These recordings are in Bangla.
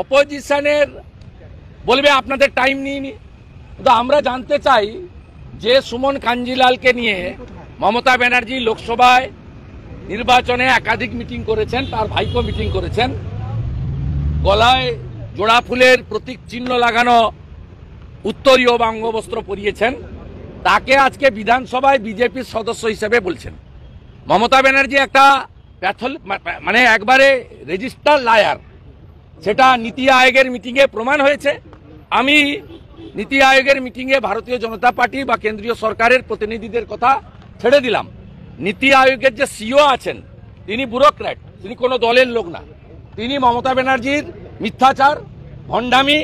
অপোজিশনের বলবে আপনাদের টাইম নিইনি, কিন্তু আমরা জানতে চাই যে সুমন কাঞ্জিলালকে নিয়ে মমতা ব্যানার্জি লোকসভায় নির্বাচনে একাধিক মিটিং করেছেন, তার ভাইপো মিটিং করেছেন, গলায় জোড়া ফুলের প্রতীক চিহ্ন লাগানো উত্তরীয় বা অঙ্গবস্ত্র পরিয়েছেন, তাকে আজকে বিধানসভায় বিজেপির সদস্য হিসেবে বলছেন। মমতা ব্যানার্জি একটা মানে একবারে রেজিস্টার লায়ার, সেটা নীতি আয়োগের মিটিংয়ে প্রমাণ হয়েছে। আমি নীতি আয়োগের মিটিংয়ে ভারতীয় জনতা পার্টি বা কেন্দ্রীয় সরকারের প্রতিনিধিদের কথা ছেড়ে দিলাম। নীতি আয়োগের যে সিইও আছেন তিনি ব্যুরোক্র্যাট, তিনি কোনো দলের লোক না। তিনি মমতা ব্যানার্জির মিথ্যাচার, ভণ্ডামি,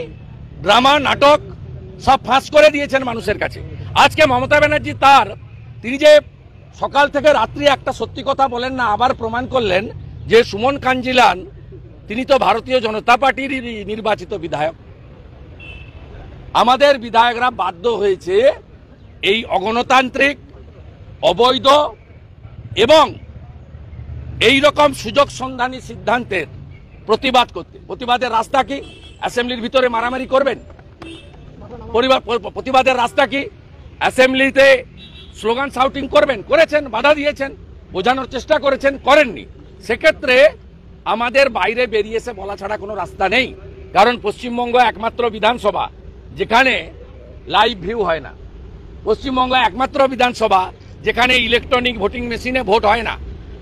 ড্রামা, নাটক সব ফাঁস করে দিয়েছেন মানুষের কাছে। আজকে মমতা ব্যানার্জি তিনি যে সকাল থেকে রাত্রি একটা সত্যি কথা বলেন না, আবার প্রমাণ করলেন যে সুমন কাঞ্জিলাল তিনি তো ভারতীয় জনতা পার্টির নির্বাচিত বিধায়ক। আমাদের বিধায়করা বাধ্য হয়েছে এই অগণতান্ত্রিক, অবৈধ এবং এই রকম সুযোগ সন্ধানী সিদ্ধান্তের প্রতিবাদ করতে। প্রতিবাদের রাস্তা কি? অ্যাসেম্বলির ভিতরে মারামারি করবেন? প্রতিবাদের রাস্তা কি? অ্যাসেম্বলিতে স্লোগান শাউটিং করবেন? করেছেন, বাধা দিয়েছেন, বোঝানোর চেষ্টা করেছেন, করেননি। সেক্ষেত্রে আমাদের বাইরে বেরিয়ে এসে বলা ছাড়া কোনো রাস্তা নেই। কারণ পশ্চিমবঙ্গ একমাত্র বিধানসভা যেখানে লাইভ ভিউ হয় না, পশ্চিমবঙ্গ একমাত্র বিধানসভা যেখানে ইলেকট্রনিক ভোটিং মেশিনে ভোট হয় না।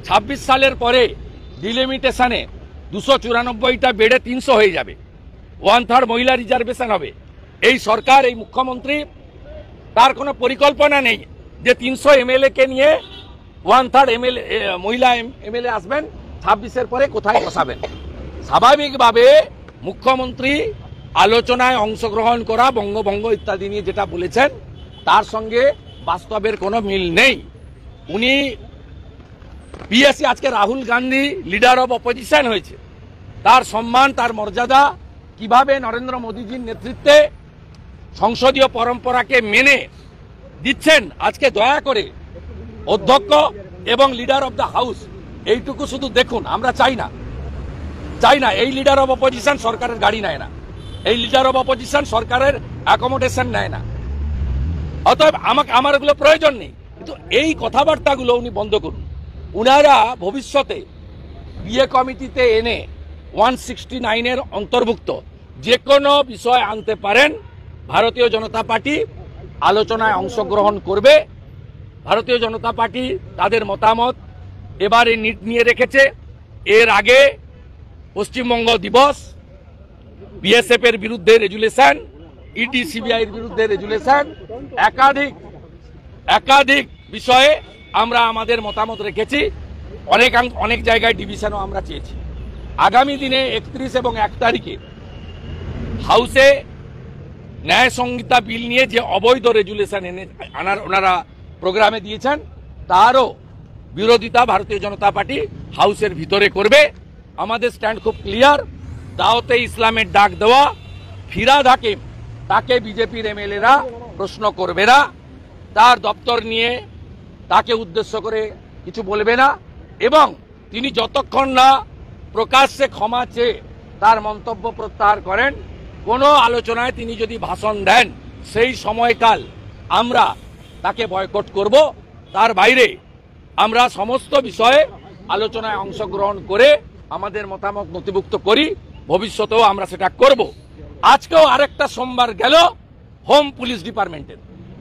26 সালের পরে ডিলিমিটেশনে 294টা বেড়ে 300 হয়ে যাবে, 1/3 মহিলা রিজার্ভেশন হবে। এই সরকার, এই মুখ্যমন্ত্রী, তার কোনো পরিকল্পনা নেই যে 300 এমএলএ কে নিয়ে 1/3 মহিলা এমএলএ আসবেন 26-এর পরে কোথায় বসাবেন। স্বাভাবিকভাবে মুখ্যমন্ত্রী আলোচনায় অংশগ্রহণ করা, বঙ্গভঙ্গ ইত্যাদি নিয়ে যেটা বলেছেন তার সঙ্গে বাস্তবের কোনো মিল নেই। উনি পিএসসি, আজকে Rahul Gandhi leader of opposition হয়েছে, তার সম্মান, তার মর্যাদা কিভাবে নরেন্দ্র মোদীজির নেতৃত্বে সংসদীয় পরম্পরাকে মেনে দিচ্ছেন। আজকে দয়া করে অধ্যক্ষ এবং লিডার অব দ্য হাউস এইটুকু শুধু দেখুন। আমরা চাই না এই লিডার অব অপোজিশন সরকারের গাড়ি নেয় না, এই লিডার অব অপোজিশন সরকারের অ্যাকোমোডেশন নেয় না। অতএব আমার এগুলো প্রয়োজন নেই, কিন্তু এই কথাবার্তাগুলো উনি বন্ধ করুন। উনারা ভবিষ্যতে বিএ কমিটিতে এনে 169-এর অন্তর্ভুক্ত যে কোনো বিষয় আনতে পারেন। ভারতীয় জনতা পার্টি আলোচনায় অংশগ্রহণ করবে। ভারতীয় জনতা পার্টি তাদের মতামত এবারে নিয়ে রেখেছে। এর আগে পশ্চিমবঙ্গ দিবস, বিএসএফ এর বিরুদ্ধে রেজুলেশন, ইডি সিবিআইয়ের বিরুদ্ধে রেজুলেশন, একাধিক বিষয়ে আমরা আমাদের মতামত রেখেছি। অনেক জায়গায় ডিভিশনও আমরা চেয়েছি। আগামী দিনে 31 এবং 1 তারিখে হাউসে ন্যায় সংহিতা বিল নিয়ে যে অবৈধ রেজুলেশন ওনারা প্রোগ্রামে দিয়েছেন তারও বিরোধিতা ভারতীয় জনতা পার্টি হাউসের ভিতরে করবে। আমাদের স্ট্যান্ড খুব ক্লিয়ার। দাওয়াতে ইসলামের ডাক দেওয়া ফিরাদ হাকিম, তাকে বিজেপির এমএলএরা প্রশ্ন করবে না, তার দপ্তর নিয়ে তাকে উদ্দেশ্য করে কিছু বলবে না, এবং তিনি যতক্ষণ না প্রকাশ্যে ক্ষমা চেয়ে তার মন্তব্য প্রত্যাহার করেন, কোনো আলোচনায় তিনি যদি ভাষণ দেন সেই সময়কাল আমরা তাকে বয়কট করব। তার বাইরে আমরা সমস্ত বিষয়ে আলোচনায় অংশগ্রহণ করে আমাদের মতামত নথিভুক্ত করি, ভবিষ্যতেও আমরা সেটা করব। আজকেও আরেকটা সোমবার গেল হোম পুলিশ ডিপার্টমেন্টের।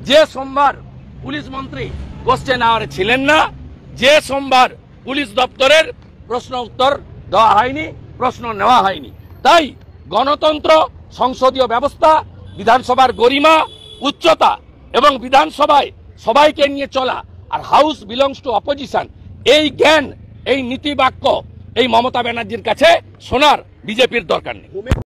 যে সোমবার পুলিশ মন্ত্রী কোশ্চেন আওয়ারে ছিলেন না, যে সোমবার পুলিশ দপ্তরের প্রশ্ন উত্তর দেওয়া হয়নি, প্রশ্ন নেওয়া হয়নি। তাই গণতন্ত্র, সংসদীয় ব্যবস্থা, বিধানসভার গরিমা, উচ্চতা এবং বিধানসভায় সবাইকে নিয়ে চলা, আর হাউস বিলংস টু অপোজিশন, এই জ্ঞান, এই নীতি বাক্য এই মমতা ব্যানার্জির কাছে শোনার বিজেপির দরকার নেই।